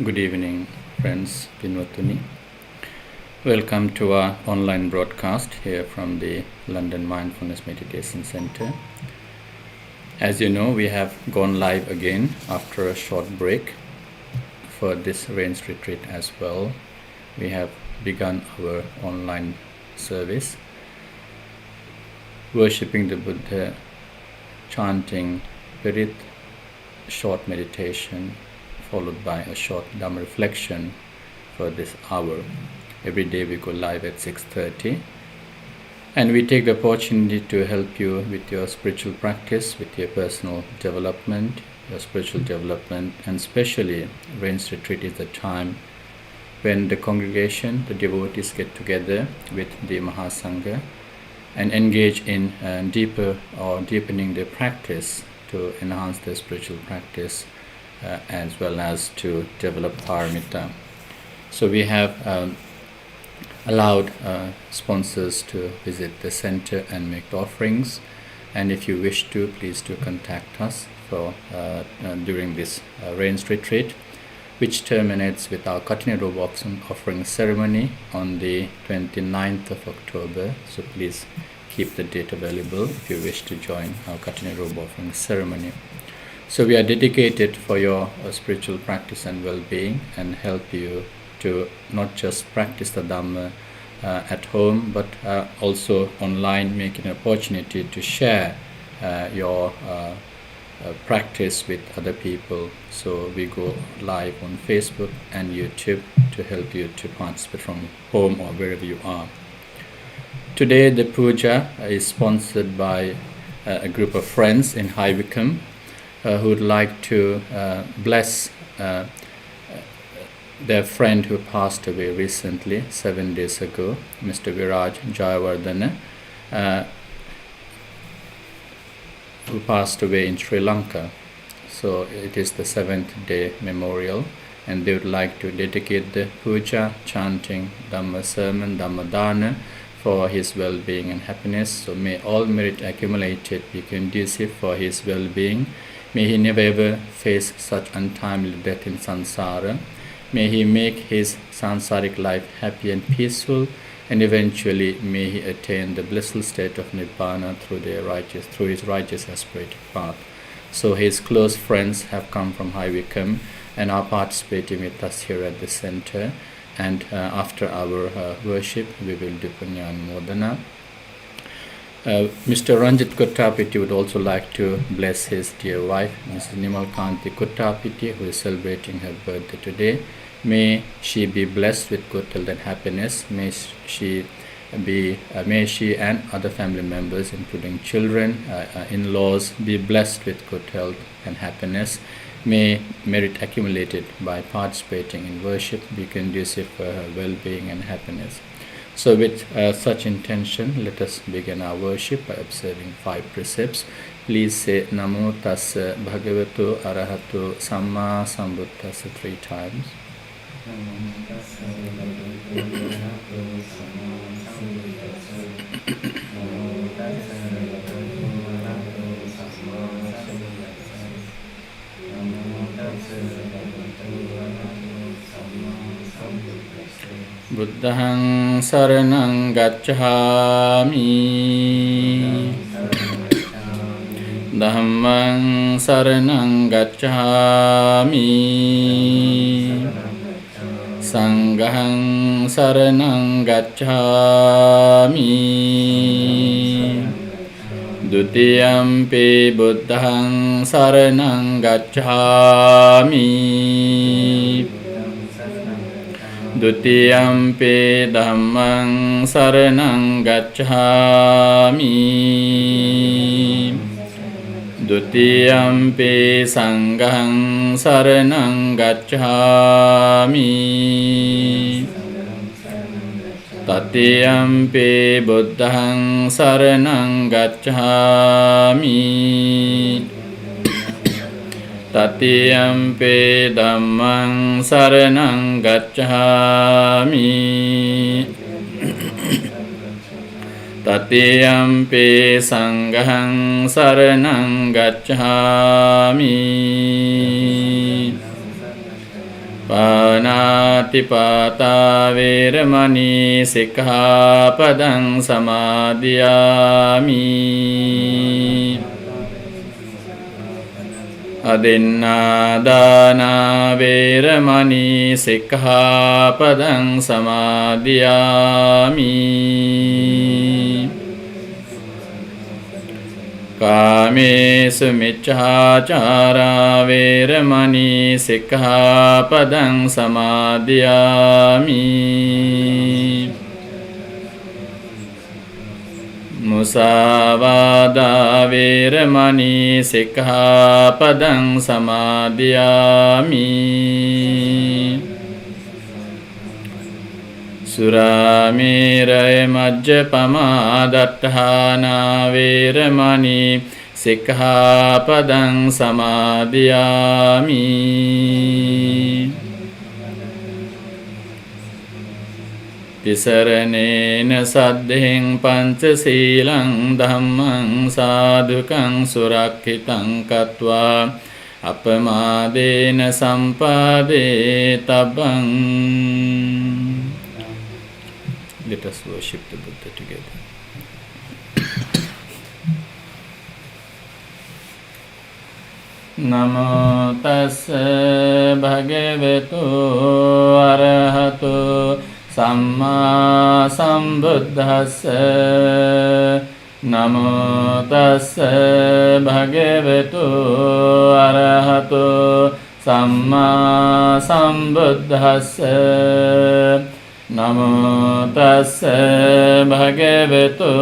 Good evening, friends. Pinwatuni. Welcome to our online broadcast here from the London Mindfulness Meditation Center. As you know, we have gone live again after a short break for this rains retreat as well. We have begun our online service, worshipping the Buddha, chanting Paritta, short meditation, followed by a short Dhamma reflection for this hour. Every day we go live at 6:30, and we take the opportunity to help you with your spiritual practice, with your personal development, your spiritual development, and especially Rains Retreat is the time when the congregation, the devotees get together with the Mahasangha and engage in deepening their practice to enhance their spiritual practice as well as to develop paramita. So we have allowed sponsors to visit the center and make offerings, and if you wish to, please do contact us for during this rains retreat, which terminates with our Katina robe offering ceremony on the 29th of October. So please keep the date available if you wish to join our Katina robe offering ceremony. So we are dedicated for your spiritual practice and well-being, and help you to not just practice the Dhamma at home, but also online, making an opportunity to share your practice with other people. So we go live on Facebook and YouTube to help you to participate from home or wherever you are. Today the puja is sponsored by a group of friends in High Wycombe who would like to bless their friend who passed away recently, 7 days ago, Mr. Viraj Jayawardena, who passed away in Sri Lanka. So it is the 7th day memorial, and they would like to dedicate the puja, chanting, Dhamma sermon, Dhammadesana for his well-being and happiness. So may all merit accumulated be conducive for his well-being. May he never ever face such untimely death in samsara. May he make his sansaric life happy and peaceful, and eventually may he attain the blissful state of Nibbana through his righteous aspirated path. So his close friends have come from High Wycombe and are participating with us here at the center. And after our worship, we will do Punya. Mr. Ranjit Kuttapiti would also like to bless his dear wife, Mrs. Nimalkanti Kuttapiti, who is celebrating her birthday today. May she be blessed with good health and happiness. May she and other family members, including children, in-laws, be blessed with good health and happiness. May merit accumulated by participating in worship be conducive for her well-being and happiness. So with such intention, let us begin our worship by observing 5 precepts. Please say Namo Tassa Bhagavato Arahato Samma Sambuddhassa 3 times. Namo Tassa Bhagavato Arahato Samma Sambuddhassa. Namo Tassa Bhagavato Arahato Samma Sambuddhassa. Namo Tassa Bhagavato Arahato Samma Sambuddhassa. Buddhaṃ saraṇaṃ gacchāmi, Dhammaṃ saraṇaṃ gacchāmi, Saṅghaṃ saraṇaṃ gacchāmi, Dutiyampi Buddhaṃ saraṇaṃ gacchāmi, Dutiyampi Dhammaṃ saraṇaṃ gacchāmi, Dutiyampi Saṅghaṃ saraṇaṃ gacchāmi, Tatiyampi Buddhaṃ saraṇaṃ gacchāmi, Tatiyampi Dhammaṃ saraṇaṃ gacchāmi, Tatiyampi Saṅghaṃ saraṇaṃ gacchāmi, පානාතිපාතා වේරමණී සික්ඛාපදං සමාදියාමි. අදින්නාදාන වේරමණී සික්ඛාපදං සමාදියාමි. කාමේසු මිච්ඡාචාරා වේරමණී සික්ඛාපදං සමාදියාමි. මුසාවාදා වේරමණී සික්ඛාපදං සමාදියාමි. සුරාමේරය මජ්ජපමා දට්ඨානා වේරමණී සික්ඛාපදං සමාදියාමි. තිසරණේන සද්ධෙන් පංචශීලං ධම්මං සාදුකං සුරක්ඛිතං කତ୍වා අපමාදේන සම්පාදේ තබ්බං. Let us worship the Buddha together. Namo tassa bhagavato arahato samma sambuddhassa. Namo tassa bhagavato arahato samma sambuddhassa. Namo tassa bhagavato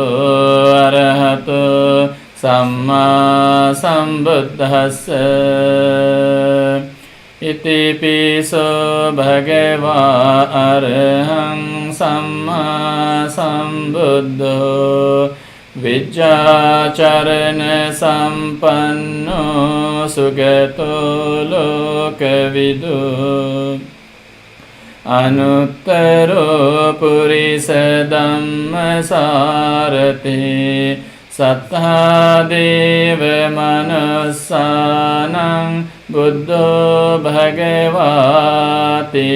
arahato samma sambuddhassa. Iti piso bhagava arahang samma sambuddho vijjācarana sampanno sugato lokavidu. Anuttaro purisa dhammasārati sattha deva manassanam buddho bhagavati.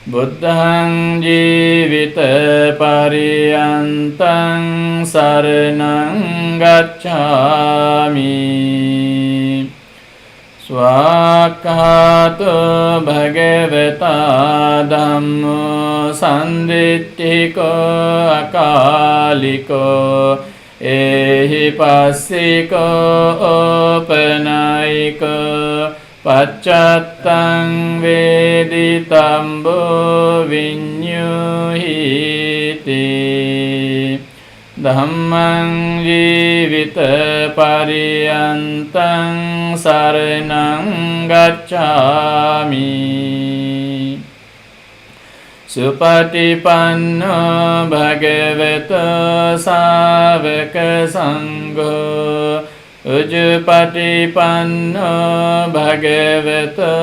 Buddhaṃ jīvita pariyantaṃ saranaṃ gacchāmi. Swakkhāto bhagavata dhammo sanditthiko akāliko ehi passiko opanayiko paccattaṃ veditambo viññuhiti. Dhammaṃ jīvita pariyantaṃ saranaṃ gacchāmi. Supatipanno bhagavato sāvaka saṅgho Ujupatipanno bhagavato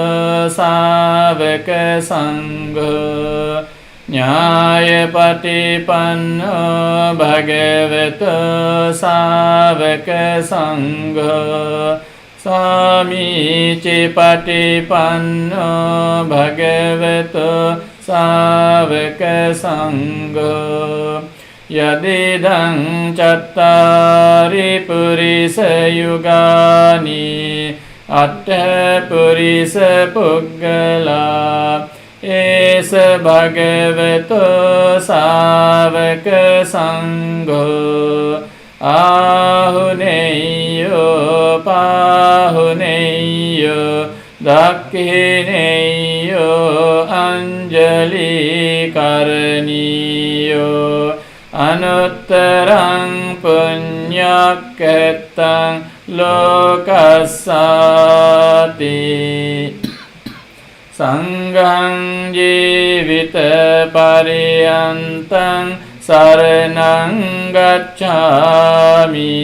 sāvaka saṅgho Nyāyapatipanno bhagavato sāvaka saṅgho Samīcipatipanno bhagavato sāvaka saṅgho Yadidaṃ cattari purisa yugani atta purisa puggala esa bhagavato sāvaka saṅgho ahuneyo pahuneyo dakhineyo anjali karaniyo anuttaraṃ puññakkhetaṃ lokassāti. Saṅghaṃ jīvita pariyantaṃ saranaṃ gacchāmi.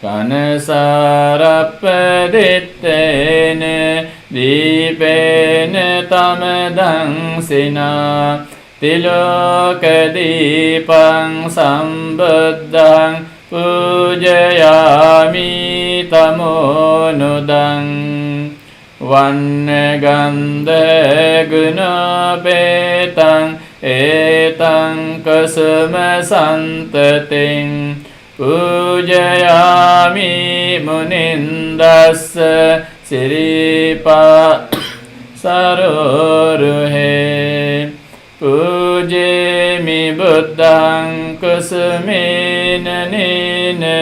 Kanasarappadittena dīpena tamadaṃ Tilokadīpaṃ sambuddhaṃ pujayāmi tamonudaṃ. Vannagandha gunapetam etam kasama santating Pujayami munindassa siripa saroruhe Pujemi buddhaṃ kusumena nena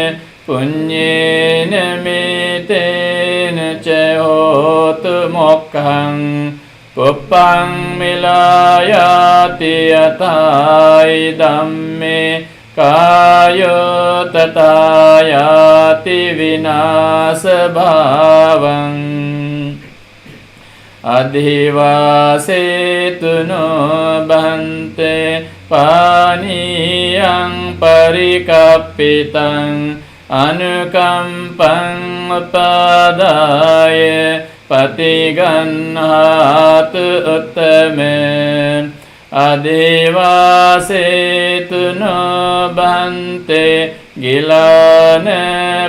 punyena mitena ca hotu mokkhaṃ puppang milayati yatai dhamme kayo tatayati vinasa bhavaṃ adhivasetu no bhante paniyaṃ parikappitaṃ anukampaṃ upadāya patiganhātu uttame adhivasetu no bhante gilana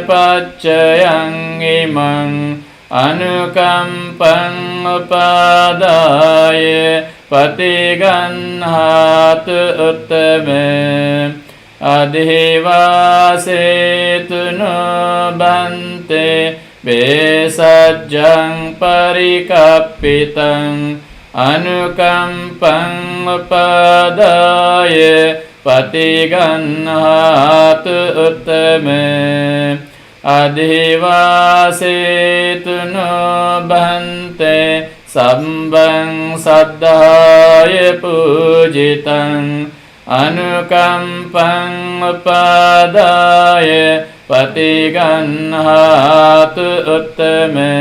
paccayaṃ imaṃ anukampaṃ upadāya patiganhātu uttame adhivasetu no bhante besajjaṃ parikappitaṃ anukampaṃ upadāya patiganhātu uttame adhivasetu no bhante sambhaṃ saddhāya pujitaṃ anukampaṃ upadāya patiganhātu uttame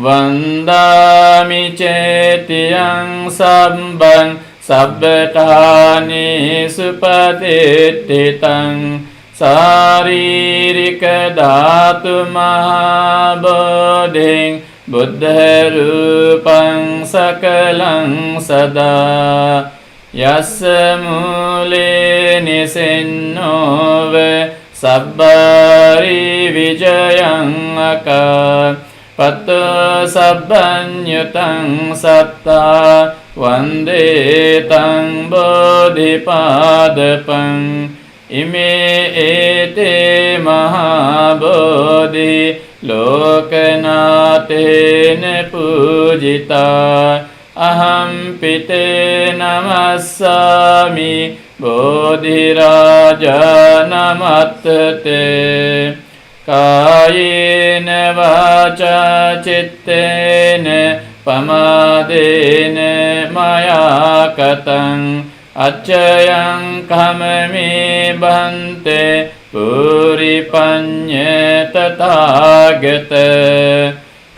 vandāmi cetiyaṃ sambhaṃ sabbatāni supatitthitaṃ sāririka dhātu mahābodhiṃ buddha rūpaṃ sakalaṃ sadā yassa mūle nisinno sabbari vijayaṃ akā patto sabbaññutaṃ sattā vande taṃ bodhipādapaṃ ime ete mahābodhi lokanathena pujitā aham pite namassami bodhiraja namattate kayena vaca cittena pamadena maya kataṃ accayaṃ kamami bhante puripanya tathāgata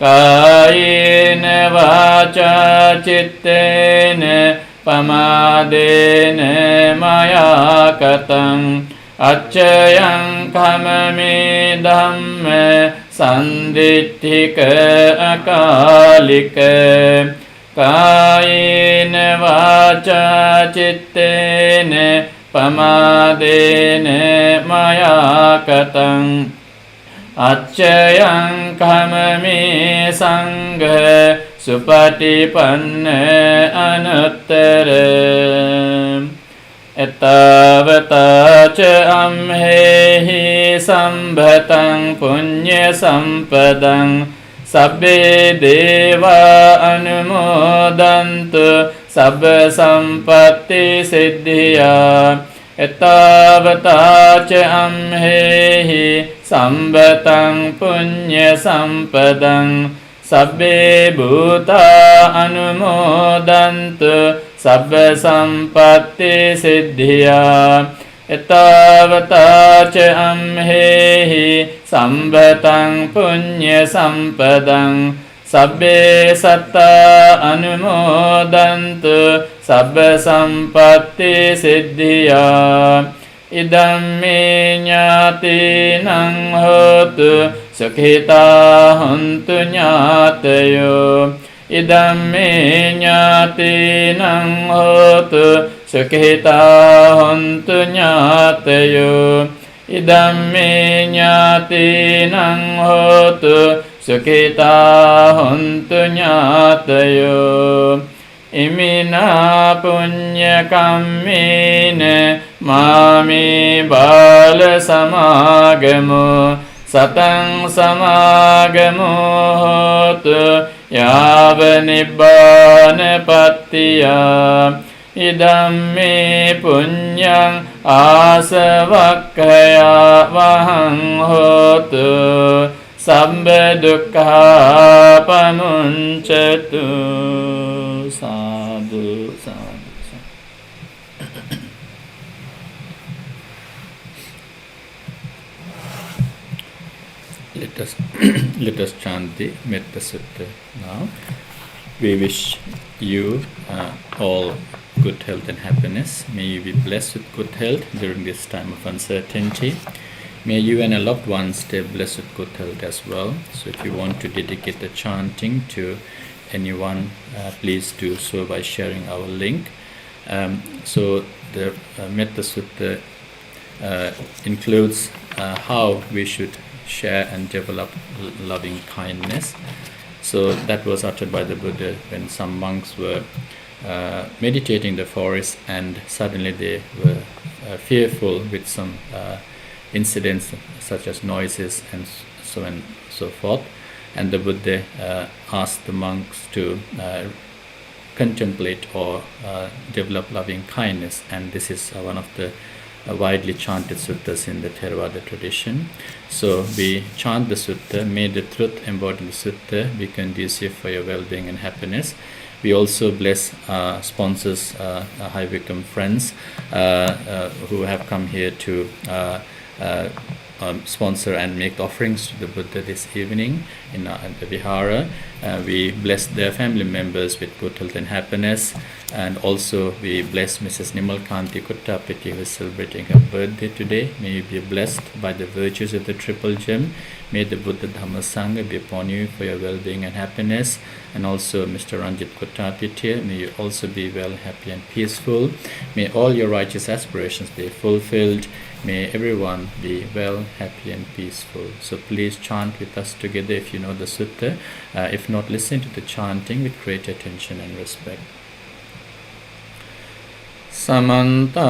kayena vaca cittena pamadena maya kataṃ accayaṃ kamami dhamma sanditthika akalika kayena vaca cittena pamadena maya kataṃ accayaṃ kamami sangha supatipanna anuttara ettavata ca amhehi sambhataṃ puñya sampadaṃ sabbe deva anumodantu sabba sampatti siddhiyā ettavata ca amhehi sambhataṃ puñya sampadaṃ sabbe bhūtā anumodantu sabba sampatti siddhiyā ettavata ca amhehi sambhataṃ puñya sampadaṃ sabbe sattā anumodantu sabba sampatti siddhiyā idammi ñātīnaṃ hotu sukhitā hontu ñātayo idammi ñātīnaṃ hotu sukhitā hontu ñātayo idammi ñātīnaṃ hotu Sukhita hontu ñātayo imina punya kammene mami bala samagamo satang samagamo hotu yava nibbana pattiya idam me punyang asavakkaya vahang hotu Sambha dukkha pamuncatu. Sadhu, sadhu, sadhu. Let us chant the Metta Sutta now. We wish you all good health and happiness. May you be blessed with good health during this time of uncertainty. May you and your loved ones stay blessed with good health as well. So if you want to dedicate the chanting to anyone, please do so by sharing our link. So the Metta Sutta includes how we should share and develop loving kindness. So that was uttered by the Buddha when some monks were meditating in the forest, and suddenly they were fearful with some incidents such as noises and so on and so forth, and the Buddha asked the monks to contemplate or develop loving kindness, and this is one of the widely chanted suttas in the Theravada tradition. So we chant the sutta. May the truth embodied in the sutta be conducive for your well-being and happiness. We also bless sponsors, High Vikram friends who have come here to sponsor and make offerings to the Buddha this evening in the Vihara. We bless their family members with good health and happiness, and also we bless Mrs. Nimalkanti Kuttapiti, who is celebrating her birthday today. May you be blessed by the virtues of the Triple Gem. May the Buddha Dhammasanga be upon you for your well-being and happiness. And also Mr. Ranjit Kuttapiti, may you also be well, happy and peaceful. May all your righteous aspirations be fulfilled. May everyone be well, happy and peaceful. So please chant with us together if you know the sutta. If not, listen to the chanting with great attention and respect. Samanta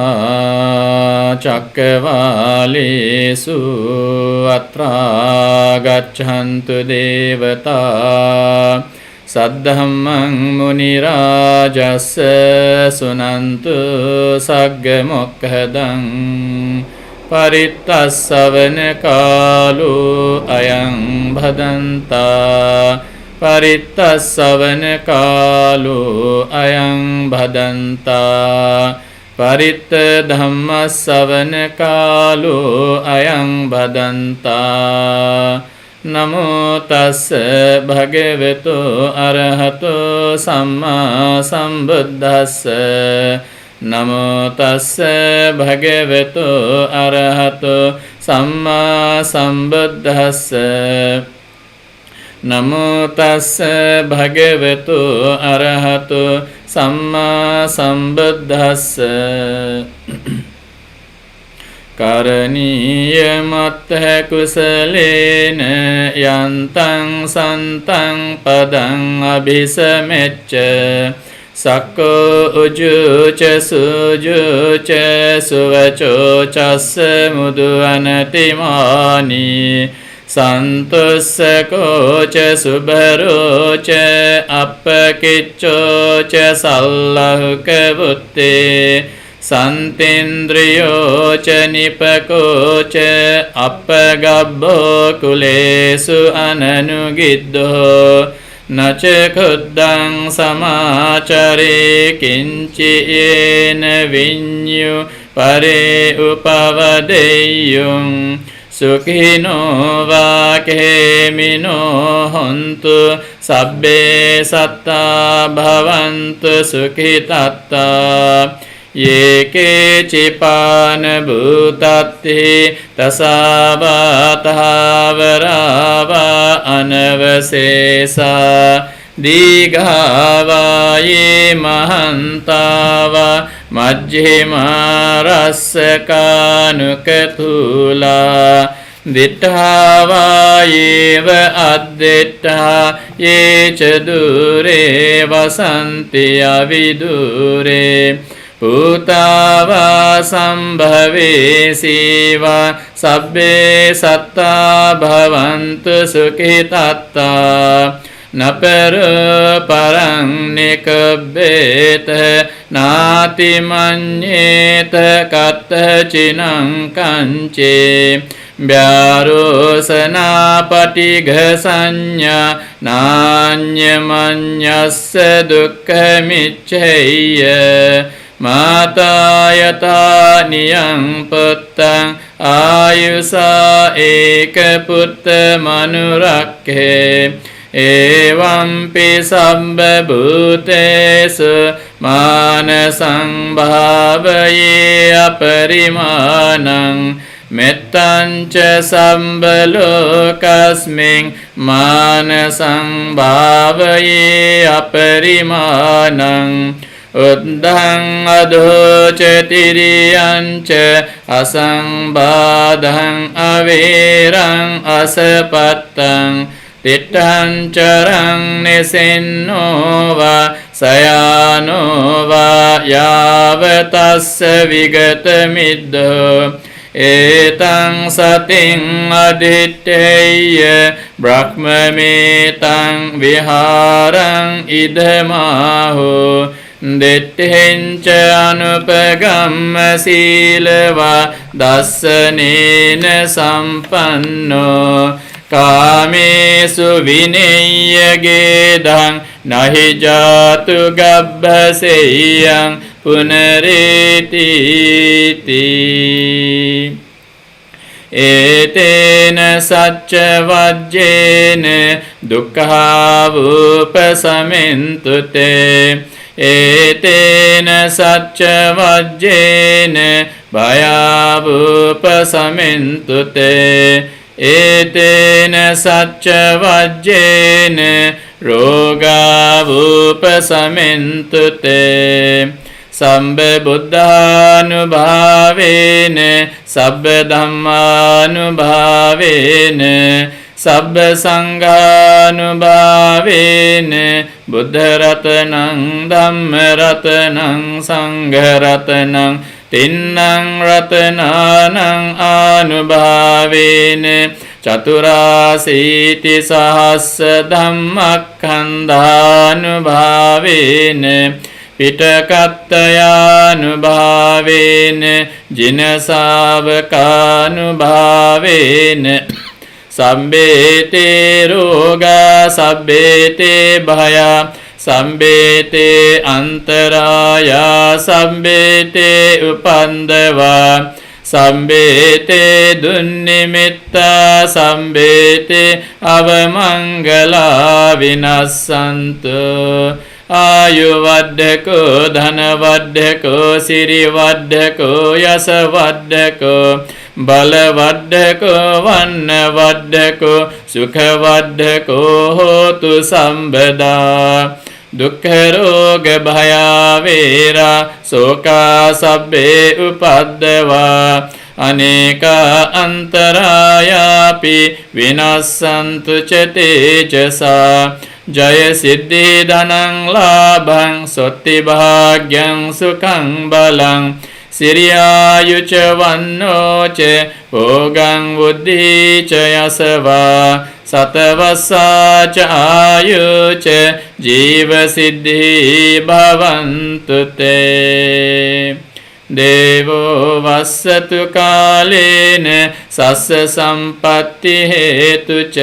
Cakkavalesu Atra Gacchantu Devata Saddhammang Munirajassa Sunantu Saggamokkadang Paritta Kalu Ayang Bhadanta Paritta Kalu Ayang Bhadanta Paritta Dhamma Kalu Ayang Bhadanta Namo tassa bhagavato arahato samma sambuddhassa Namo tassa bhagavato arahato samma sambuddhassa Namo tassa bhagavato arahato samma sambuddhassa Karaniya mattha kusalena yantang santang padang abhisamecca Sakko ujuca sujuca suvaco cassa mudu anatimani Santussa koca subharoca appakiccoca sallahuka butte Santindriyo ca nipako ca appagabbo kulesu ananugiddo Naca khuddang samacari kinci yena vinyu pare upavadeyung Sukhino vakemino hontu sabbe satta bhavantu sukhitatta Ye cipana bhutatti tasavatavarava anavasesa Digava ye mahantava majjhima rassaka nukatula දිට්ඨාවා යේව අද්දිට්ඨා යේච දුරේ වසන්ති අවිදුරේ භූතාවා සම්භවේ සීවා සබ්බේ සත්තා භවන්තු සුඛිතත්තා නපර පරං නිකබ්බේත නාති මඤ්ඤේත කත්තචිනං කංචේ ව්‍යාරෝසනා පටිඝ සංඥා නාඤ්ඤමඤ්ඤස්ස දුක්ඛ මිච්ඡේය මාතා යතා නියං පුත්තං ආයුසා ඒක පුත්ත මනුරක්ඛේ එවම්පි සම්බ භූතේසු මාන සංභාවයේ අපරිමාණං මෙත්තං ච සම්බ ලෝකස්මින් මාන සංභාවයේ අපරිමාණං උද්ධං අදෝච තිරියං ච අසංබාධං අවේරං අසපත්තං තිට්ඨං චරං නිසින්නෝවා සයානෝවා යාවතස්ස විගත මිද්දෝ ඒතං සතින් අදිත්තේය බ්‍රහ්මමේතං විහාරං ඉදමාහෝ දෙත්තෙන්ච අනුපගම්ම සීලවා දස්සනේන සම්පන්නෝ කාමේසු විනෙය්‍ය ගේදං නහි ජාතු ගබ්බසෙය්‍යං පුනරේතිති ඒතේන සච්ච වජ්ජේන දුක්ඛාවුපසමෙන්තුතේ ඒතේන සච්ච වජ්ජේන භයාවුපසමෙන්තුතේ ඒතේන සච්ච වජ්ජේන රෝගාවුපසමෙන්තුතේ සම්බ බුද්ධානුභාවේන සබ්බ ධම්මානුභාවේන සබ්බ සංඝානුභාවේන බුද්ධ රතනං ධම්ම රතනං සංඝ රතනං තින්නං රතනානං ආනුභාවේන චතුරාසීති සහස්ස ධම්මක්ඛන්ධානුභාවේන පිටකත්තයානුභාවේන ජිනසාවකානුභාවේන සම්බේතේ රෝගා සබ්බේතේ භයා සම්බේතේ අන්තරායා සම්බේතේ උපන්දවා සම්බේතේ දුන්නිමිත්තා සම්බේතේ අවමංගලා විනස්සන්තු ආයුවඩ්ඩකෝ ධනවඩ්ඩකෝ සිරිවඩ්ඩකෝ යසවඩ්ඩකෝ බලවඩ්ඩකෝ වන්නවඩ්ඩකෝ සුඛවඩ්ඩකෝ හෝතු සම්බදා දුක්ඛ රෝග භය වේරා සෝකා සබ්බේ උපද්දවා අනේකා අන්තරායාපි විනස්සන්තු ච තේජසා ජය සිද්ධි ධනං ලාභං සොත්ති භාග්‍යං සුඛං බලං සිරියායුච වන්නෝච භෝගං බුද්ධි ච යසවා සතවස්සාච ආයුච ජීව සිද්ධි භවන්තු තේ දේවෝ වස්සතු කාලේන සස්ස සම්පත්ති හේතුච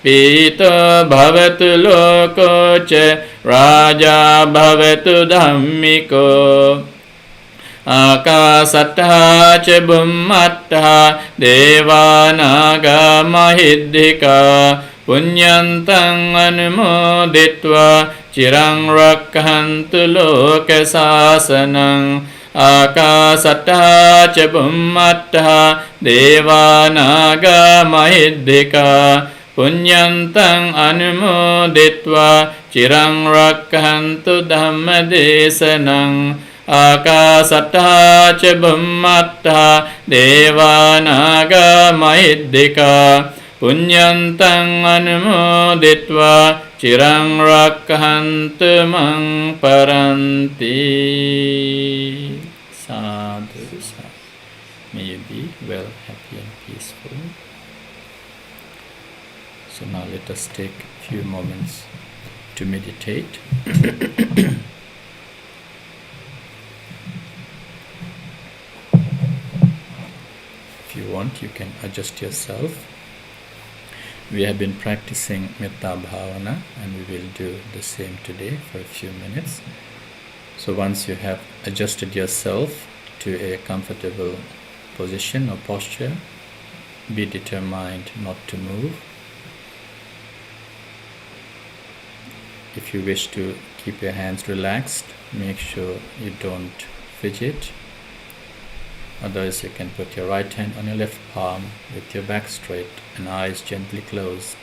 පීතෝ භවතු ලෝකෝච රාජා භවතු ධම්මිකෝ ආකාසට්ඨා ච බුම්මට්ඨා දේවානාගා මහිද්దికා පුඤ්ඤන්තං අනුමෝදිත්වා චිරං රක්ඛන්තු ලෝක සාසනං ආකාසට්ඨා ච බුම්මට්ඨා දේවානාගා මහිද්దికා පුඤ්ඤන්තං අනුමෝදිත්වා චිරං රක්ඛන්තු ධම්මදේශනං Akasattha ca bhummattha devanaga mahiddhika punyantang anumoditva chirang rakhantu mang paranti. Sadhu, sadhu. May you be well, happy and peaceful. So now let us take a few moments to meditate. If you want, you can adjust yourself. We have been practicing Metta Bhavana and we will do the same today for a few minutes. So once you have adjusted yourself to a comfortable position or posture, be determined not to move. If you wish to keep your hands relaxed, make sure you don't fidget. Otherwise, you can put your right hand on your left palm with your back straight and eyes gently closed.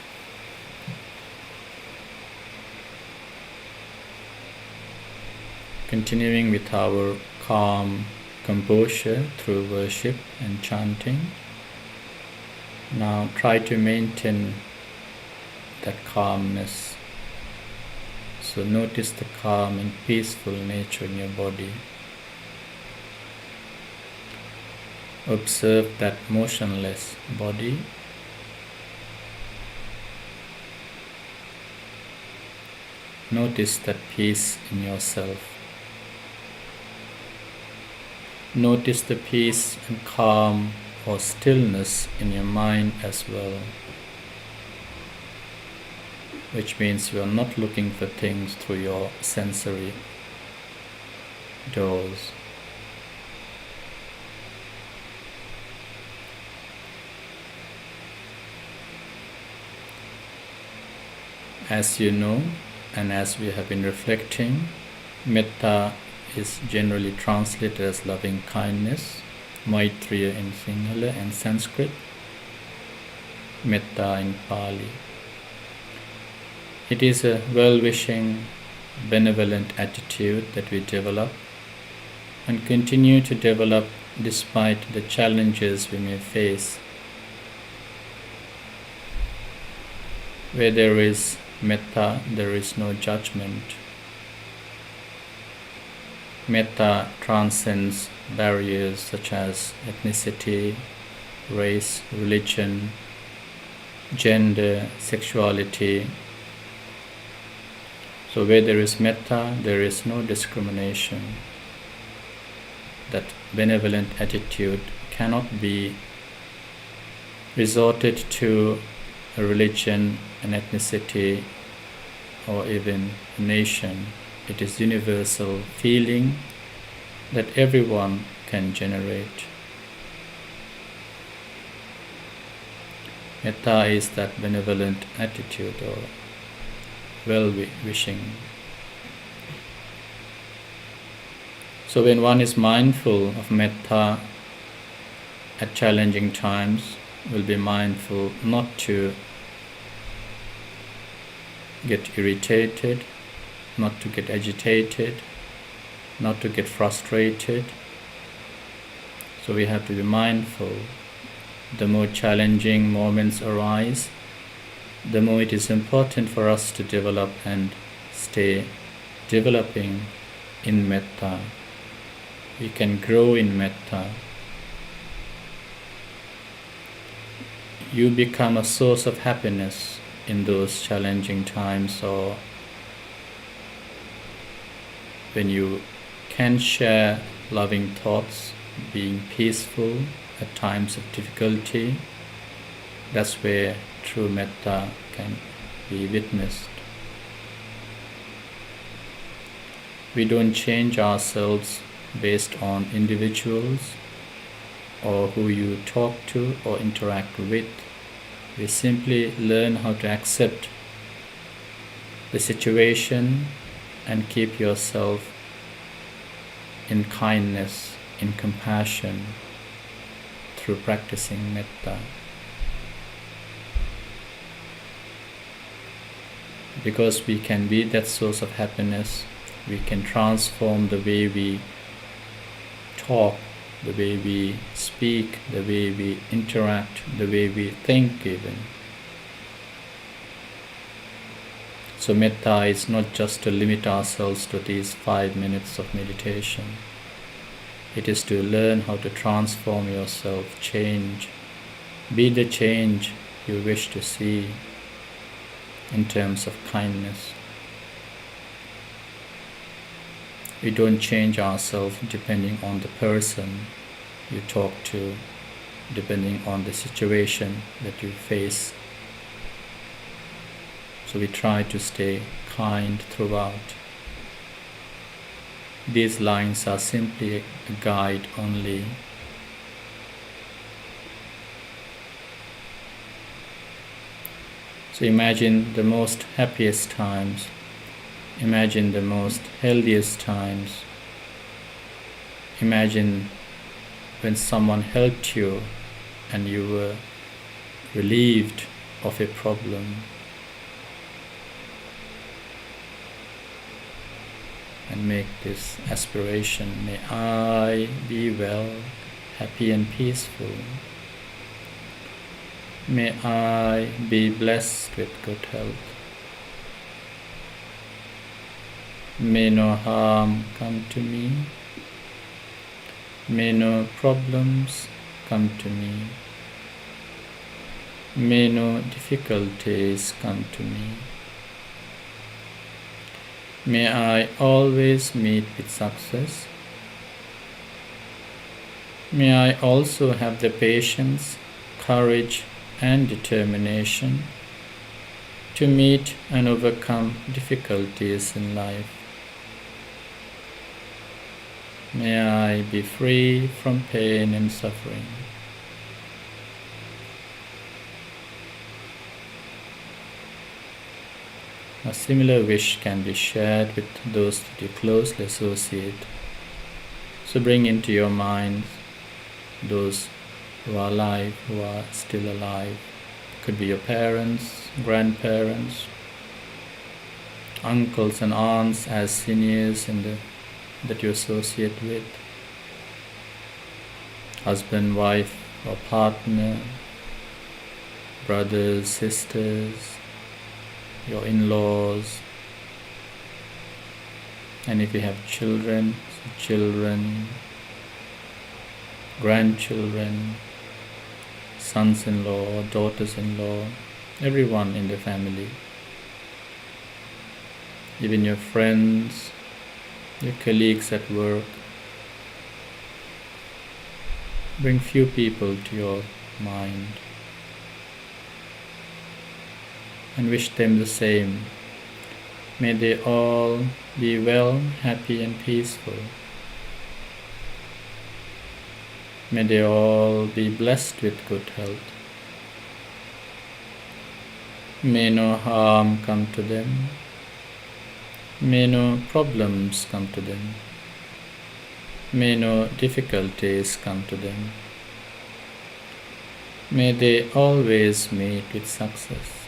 Continuing with our calm composure through worship and chanting. Now try to maintain that calmness. So notice the calm and peaceful nature in your body. Observe that motionless body. Notice that peace in yourself. Notice the peace and calm or stillness in your mind as well, which means you are not looking for things through your sensory doors. As you know, and as we have been reflecting, Metta is generally translated as loving kindness, Maitriya in Sinhala and Sanskrit, Metta in Pali. It is a well-wishing, benevolent attitude that we develop and continue to develop despite the challenges we may face. Where there is Metta, there is no judgment. Metta transcends barriers such as ethnicity, race, religion, gender, sexuality. So where there is Metta, there is no discrimination. That benevolent attitude cannot be resorted to a religion, an ethnicity, or even a nation. It is universal feeling that everyone can generate. Metta is that benevolent attitude or well-wishing. So when one is mindful of Metta at challenging times, will be mindful not to get irritated, not to get agitated, not to get frustrated. So we have to be mindful. The more challenging moments arise, the more it is important for us to develop and stay developing in Metta. We can grow in Metta. You become a source of happiness in those challenging times, or when you can share loving thoughts, being peaceful at times of difficulty. That's where true Metta can be witnessed. We don't change ourselves based on individuals or who you talk to or interact with. We simply learn how to accept the situation and keep yourself in kindness, in compassion through practicing Metta. Because we can be that source of happiness, we can transform the way we talk, the way we speak, the way we interact, the way we think even. So metta is not just to limit ourselves to these 5 minutes of meditation. It is to learn how to transform yourself, change, be the change you wish to see in terms of kindness. We don't change ourselves depending on the person you talk to, depending on the situation that you face. So we try to stay kind throughout. These lines are simply a guide only. So imagine the most happiest times. Imagine the most healthiest times. Imagine when someone helped you and you were relieved of a problem. And make this aspiration, may I be well, happy and peaceful. May I be blessed with good health. May no harm come to me. May no problems come to me. May no difficulties come to me. May I always meet with success. May I also have the patience, courage, and determination to meet and overcome difficulties in life. May I be free from pain and suffering. A similar wish can be shared with those that you closely associate. So bring into your mind those who are alive, who are still alive. It could be your parents, grandparents, uncles and aunts as seniors that you associate with, husband, wife or partner, brothers, sisters, your in-laws, and if you have children, grandchildren, sons-in-law, daughters-in-law, everyone in the family, even your friends, your colleagues at work. Bring few people to your mind and wish them the same. May they all be well, happy and peaceful. May they all be blessed with good health. May no harm come to them. May no problems come to them. May no difficulties come to them. May they always meet with success.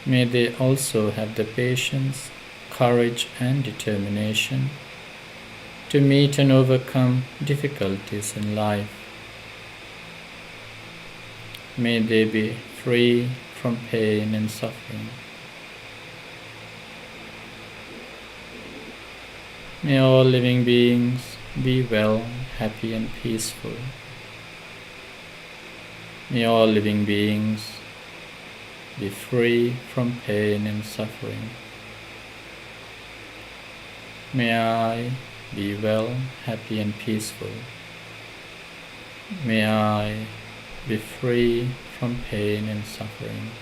May they also have the patience, courage and determination to meet and overcome difficulties in life. May they be free from pain and suffering. May all living beings be well, happy and peaceful. May all living beings be free from pain and suffering. May I be well, happy and peaceful. May I be free from pain and suffering.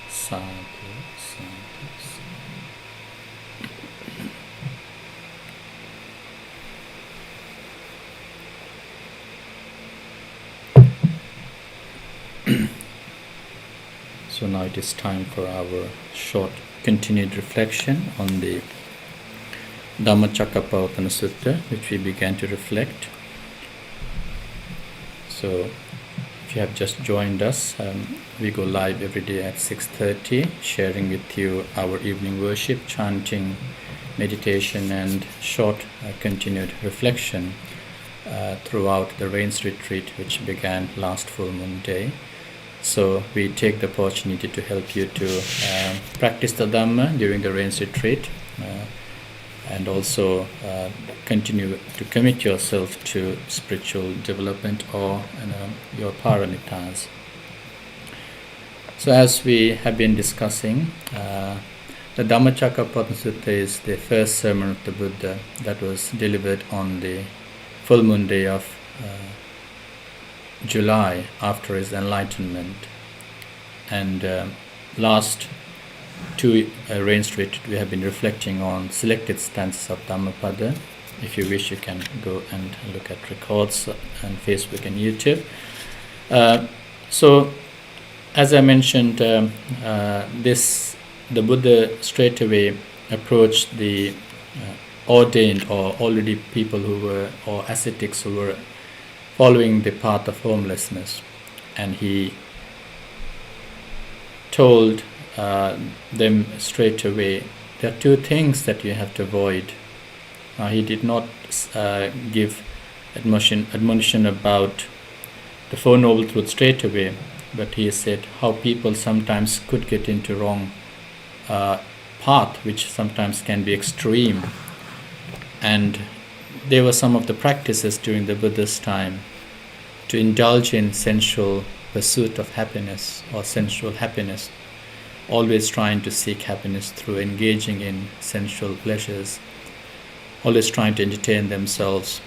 Sadhu, sadhu, sadhu. So now it is time for our short continued reflection on the Dhammacakkappavattana Sutta, which we began to reflect. So, if you have just joined us, we go live every day at 6:30, sharing with you our evening worship, chanting, meditation, and short continued reflection throughout the Rains Retreat, which began last full moon day. So we take the opportunity to help you to practice the Dhamma during the Rains Retreat, and also continue to commit yourself to spiritual development or your paramitas. So as we have been discussing, the Dhammacakkappavattana Sutta is the first sermon of the Buddha that was delivered on the full moon day of July after his enlightenment. And last two Rains Retreat we have been reflecting on selected stanzas of Dhammapada. If you wish, you can go and look at records on Facebook and YouTube. So as I mentioned, the Buddha straight away approached the ordained or already people who were, or ascetics who were following the path of homelessness, and he told them straight away, there are two things that you have to avoid. He did not give admonition about the Four Noble Truths straight away, but he said how people sometimes could get into wrong path, which sometimes can be extreme. And there were some of the practices during the Buddha's time to indulge in sensual pursuit of happiness or sensual happiness, always trying to seek happiness through engaging in sensual pleasures, always trying to entertain themselves.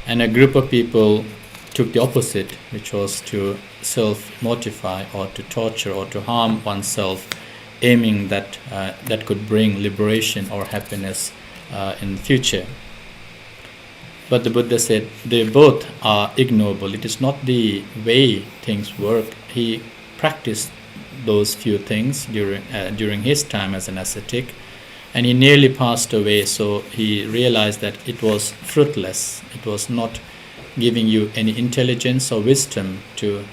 And a group of people took the opposite, which was to self-mortify or to torture or to harm oneself, aiming that could bring liberation or happiness in the future. But the Buddha said they both are ignoble. It is not the way things work. He practiced those few things during his time as an ascetic, and he nearly passed away, so he realized that it was fruitless. It was not giving you any intelligence or wisdom to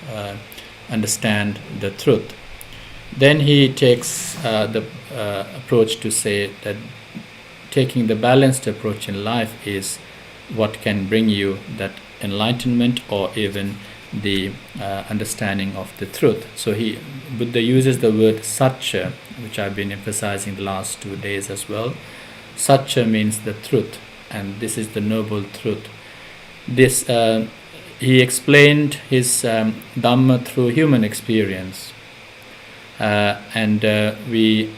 understand the truth. Then he takes the approach to say that taking the balanced approach in life is what can bring you that enlightenment or even the understanding of the truth. So Buddha uses the word satcha, which I've been emphasizing the last 2 days as well. Satcha means the truth, and this is the noble truth. This he explained his Dhamma through human experience, and we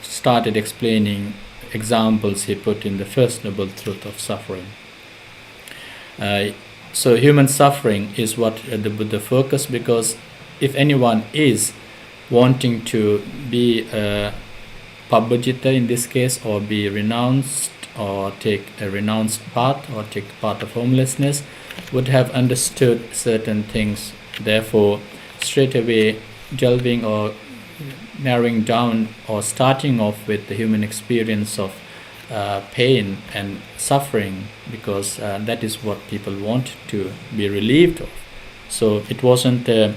started explaining examples he put in the first noble truth of suffering. So human suffering is what the Buddha focused, because if anyone is wanting to be a pabbajita in this case, or be renounced, or take a renounced path, or take the path of homelessness, would have understood certain things. Therefore, straight away delving or narrowing down or starting off with the human experience of pain and suffering, because that is what people want to be relieved of. So it wasn't a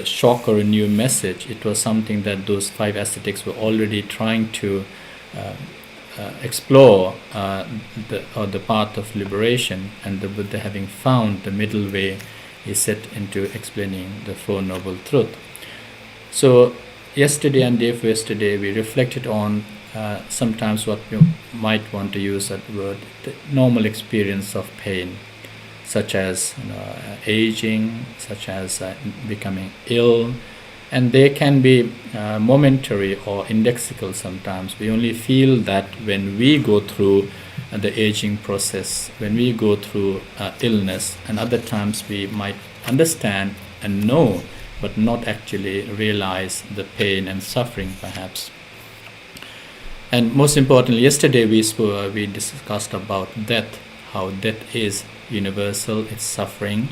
shock or a new message. It was something that those 5 ascetics were already trying to explore, the path of liberation, and the Buddha, having found the middle way, he set into explaining the Four Noble Truths. So yesterday and day for yesterday, we reflected on sometimes what you might want to use that word, the normal experience of pain, such as aging, such as becoming ill, and they can be momentary or indexical sometimes. We only feel that when we go through the aging process, when we go through illness, and other times we might understand and know, but not actually realize the pain and suffering perhaps. And most importantly, yesterday we discussed about death, how death is universal, it's suffering,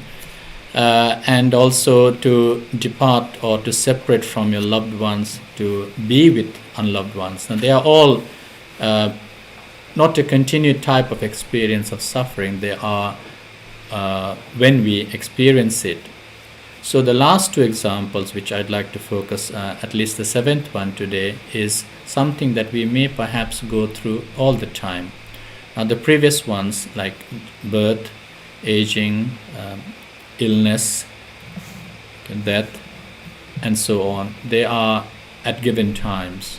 and also to depart or to separate from your loved ones, to be with unloved ones. Now, they are all not a continued type of experience of suffering. They are when we experience it. So the last two examples, which I'd like to focus, at least the seventh one today, is something that we may perhaps go through all the time. Now, the previous ones, like birth, aging, illness, death, and so on, they are at given times.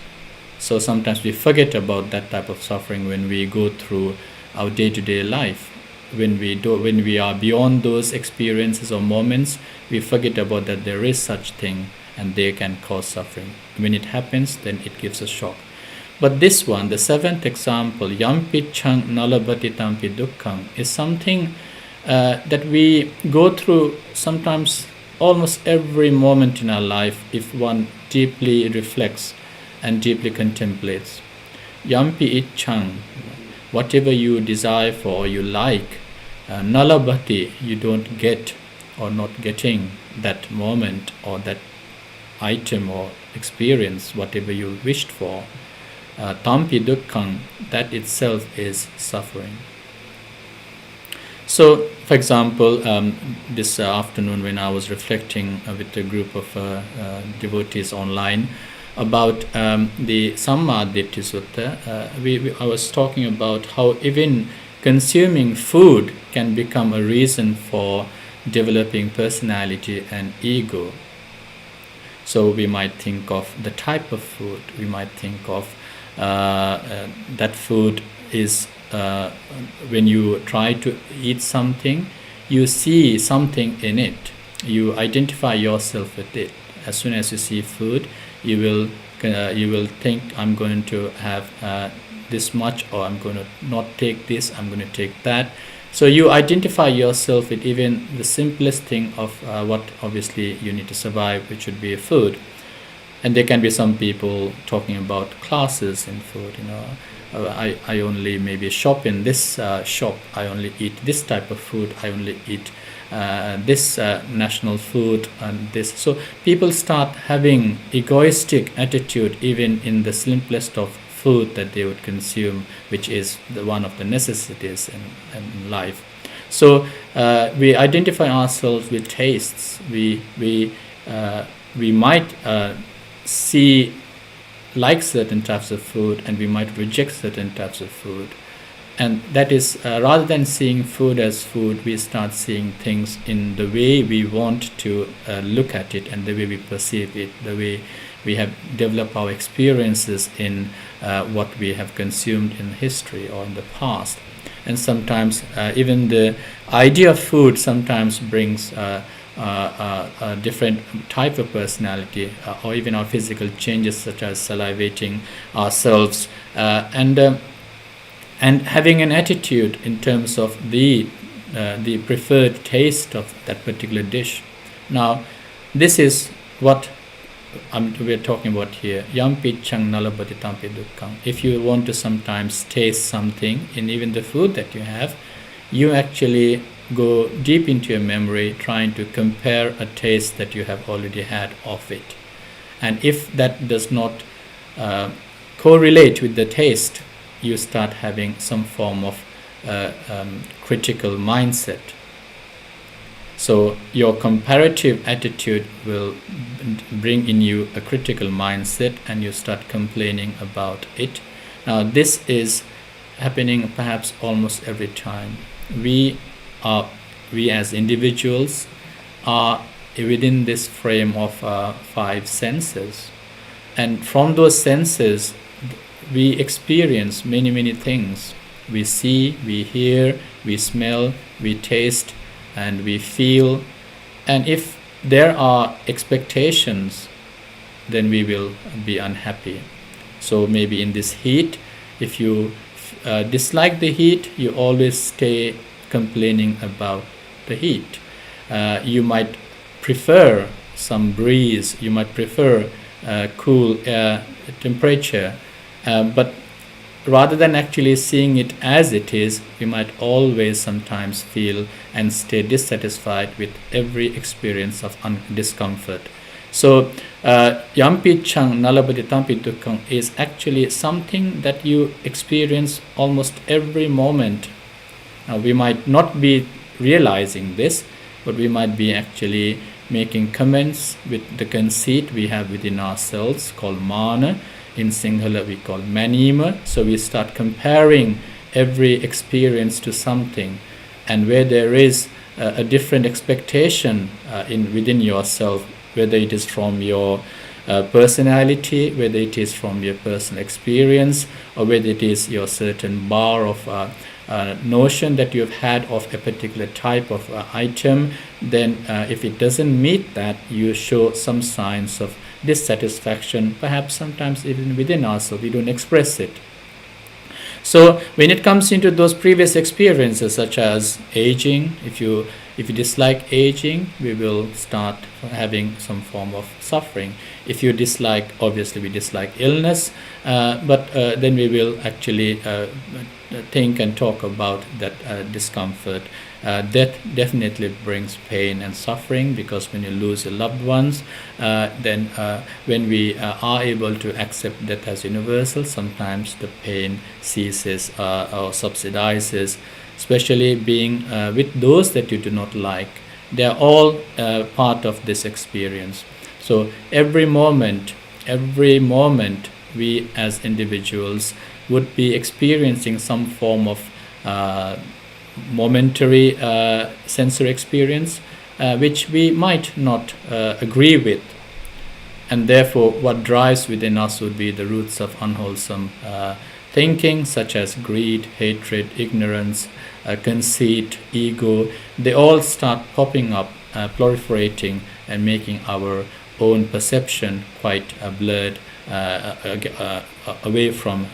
So sometimes we forget about that type of suffering when we go through our day-to-day life. When we are beyond those experiences or moments, we forget about that there is such thing and they can cause suffering. When it happens, then it gives a shock. But this one, the seventh example, yampi chang nalabati tampi dukkham, is something that we go through sometimes almost every moment in our life if one deeply reflects and deeply contemplates. Yampi ichang, whatever you desire for or you like, nalabhati, you don't get or not getting that moment or that item or experience, whatever you wished for. Tampi dukkham, that itself is suffering. So, for example, this afternoon when I was reflecting with a group of devotees online about the Sammaditthi Sutta, I was talking about how even consuming food can become a reason for developing personality and ego. So we might think of the type of food, we might think of that food is, when you try to eat something, you see something in it, you identify yourself with it. As soon as you see food, you will think, I'm going to have this much, or I'm going to not take this, I'm going to take that. So you identify yourself with even the simplest thing of what obviously you need to survive, which would be food. And there can be some people talking about classes in food, I only maybe shop in this shop, I only eat this type of food, I only eat this national food and this. So people start having egoistic attitude even in the simplest of food that they would consume, which is one of the necessities in life. So we identify ourselves with tastes. We might like certain types of food, and we might reject certain types of food. And that is, rather than seeing food as food, we start seeing things in the way we want to look at it and the way we perceive it, the way we have developed our experiences in what we have consumed in history or in the past. And sometimes even the idea of food sometimes brings a different type of personality, or even our physical changes, such as salivating ourselves and having an attitude in terms of the preferred taste of that particular dish. Now, this is what we're talking about here. Yampi chang nalabhati tampi dukkham. If you want to sometimes taste something in even the food that you have, you actually go deep into your memory trying to compare a taste that you have already had of it. And if that does not correlate with the taste, you start having some form of critical mindset. So your comparative attitude will bring in you a critical mindset, and you start complaining about it. Now, this is happening perhaps almost every time. We as individuals are within this frame of 5 senses, and from those senses we experience many things. We see, we hear, we smell, we taste, and we feel. And if there are expectations, then we will be unhappy. So maybe in this heat, if you dislike the heat, you always stay complaining about the heat. You might prefer some breeze, you might prefer cool air temperature, but rather than actually seeing it as it is, we might always sometimes feel and stay dissatisfied with every experience of discomfort. So, Yampi Chang Nalabati Tampi Dukkang is actually something that you experience almost every moment. Now, we might not be realizing this, but we might be actually making comments with the conceit we have within ourselves called mana. In Sinhala we call manima. So we start comparing every experience to something, and where there is a different expectation within yourself, whether it is from your personality, whether it is from your personal experience, or whether it is your certain bar of notion that you have had of a particular type of item, then if it doesn't meet that, you show some signs of dissatisfaction, perhaps sometimes even within ourselves, we don't express it. So when it comes into those previous experiences, such as aging, if you dislike aging, we will start having some form of suffering. If you dislike, obviously we dislike illness, but then we will actually think and talk about that discomfort. Death definitely brings pain and suffering, because when you lose your loved ones, then when we are able to accept death as universal, sometimes the pain ceases or subsidizes, especially being with those that you do not like. They are all part of this experience. So every moment we as individuals would be experiencing some form of momentary sensory experience which we might not agree with, and therefore what drives within us would be the roots of unwholesome thinking, such as greed, hatred, ignorance, conceit, ego. They all start popping up, proliferating, and making our own perception quite blurred away from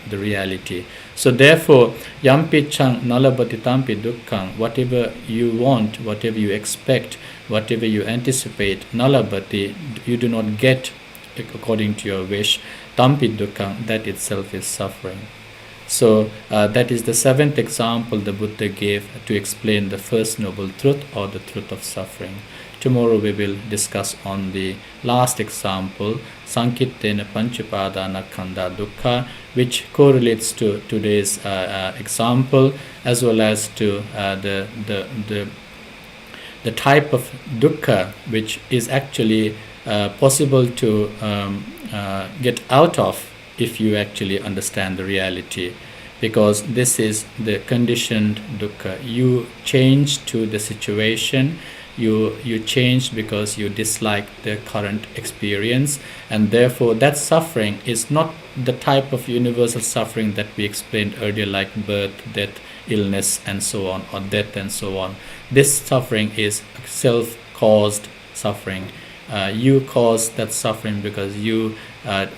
the reality. So therefore, Yampi Chang Nalabati Tampi Dukkang, whatever you want, whatever you expect, whatever you anticipate, Nalabati, you do not get according to your wish. Tampi Dukkang, that itself is suffering. So that is the seventh example the Buddha gave to explain the first noble truth, or the truth of suffering. Tomorrow we will discuss on the last example, Sankittena Panchapadana Khanda Dukkha, which correlates to today's example, as well as to the type of dukkha which is actually possible to get out of if you actually understand the reality. Because this is the conditioned dukkha. You change to the situation. You change because you dislike the current experience, and therefore that suffering is not the type of universal suffering that we explained earlier, like birth, death, illness, and so on, or death and so on. This suffering is self-caused suffering. You caused that suffering because you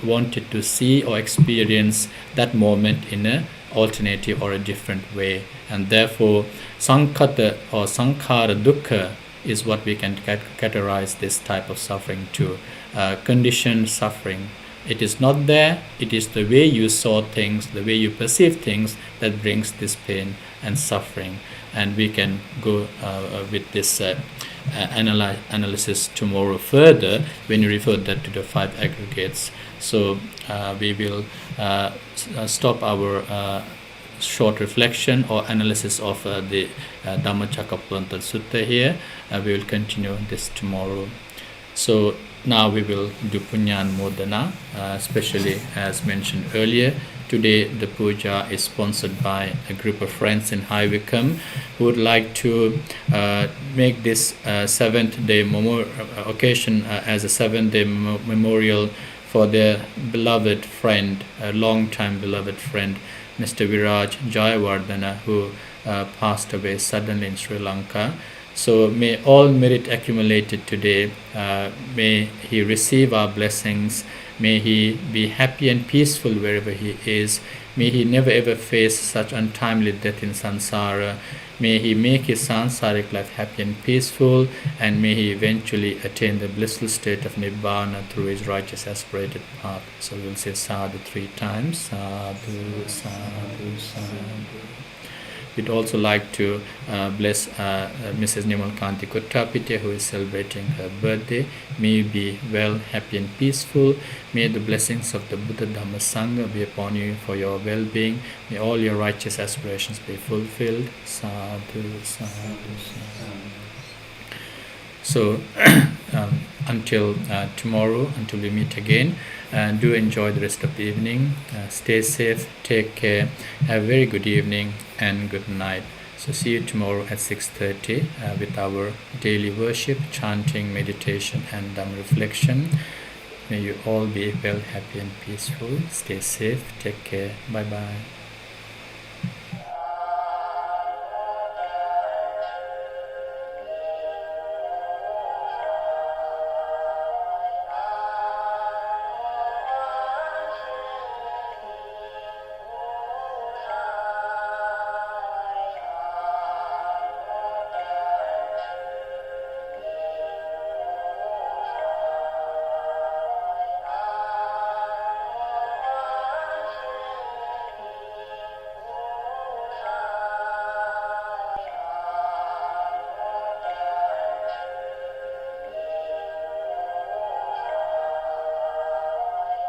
wanted to see or experience that moment in an alternative or a different way, and therefore sankhata or sankhara dukkha is what we can categorize this type of suffering to. Conditioned suffering. It is not there. It is the way you saw things, the way you perceive things, that brings this pain and suffering. And we can go with this analysis tomorrow further when you refer that to the five aggregates. So we will stop our short reflection or analysis of the Dhammacakkappavattana Sutta here. We will continue this tomorrow. So now we will do Punyan Modana, especially as mentioned earlier. Today the puja is sponsored by a group of friends in High Wycombe who would like to make this seventh-day occasion as a seventh-day memorial for their beloved friend, a long-time beloved friend, Mr. Viraj Jayawardena, who passed away suddenly in Sri Lanka. So may all merit accumulated today, may he receive our blessings, may he be happy and peaceful wherever he is, may he never ever face such untimely death in samsara, may he make his sansaric life happy and peaceful, and may he eventually attain the blissful state of Nibbana through his righteous aspirated path. So we'll say sadhu 3 times. Sadhu, sadhu, sadhu. We'd also like to bless Mrs. Nimalkanti Kuttapite, who is celebrating her birthday. May you be well, happy and peaceful. May the blessings of the Buddha Dhamma Sangha be upon you for your well-being. May all your righteous aspirations be fulfilled. Sadhu, sadhu, sadhu. So until tomorrow, until we meet again, do enjoy the rest of the evening. Stay safe, take care, have a very good evening and good night. So see you tomorrow at 6:30 with our daily worship, chanting, meditation and Dhamma reflection. May you all be well, happy and peaceful. Stay safe, take care, bye bye.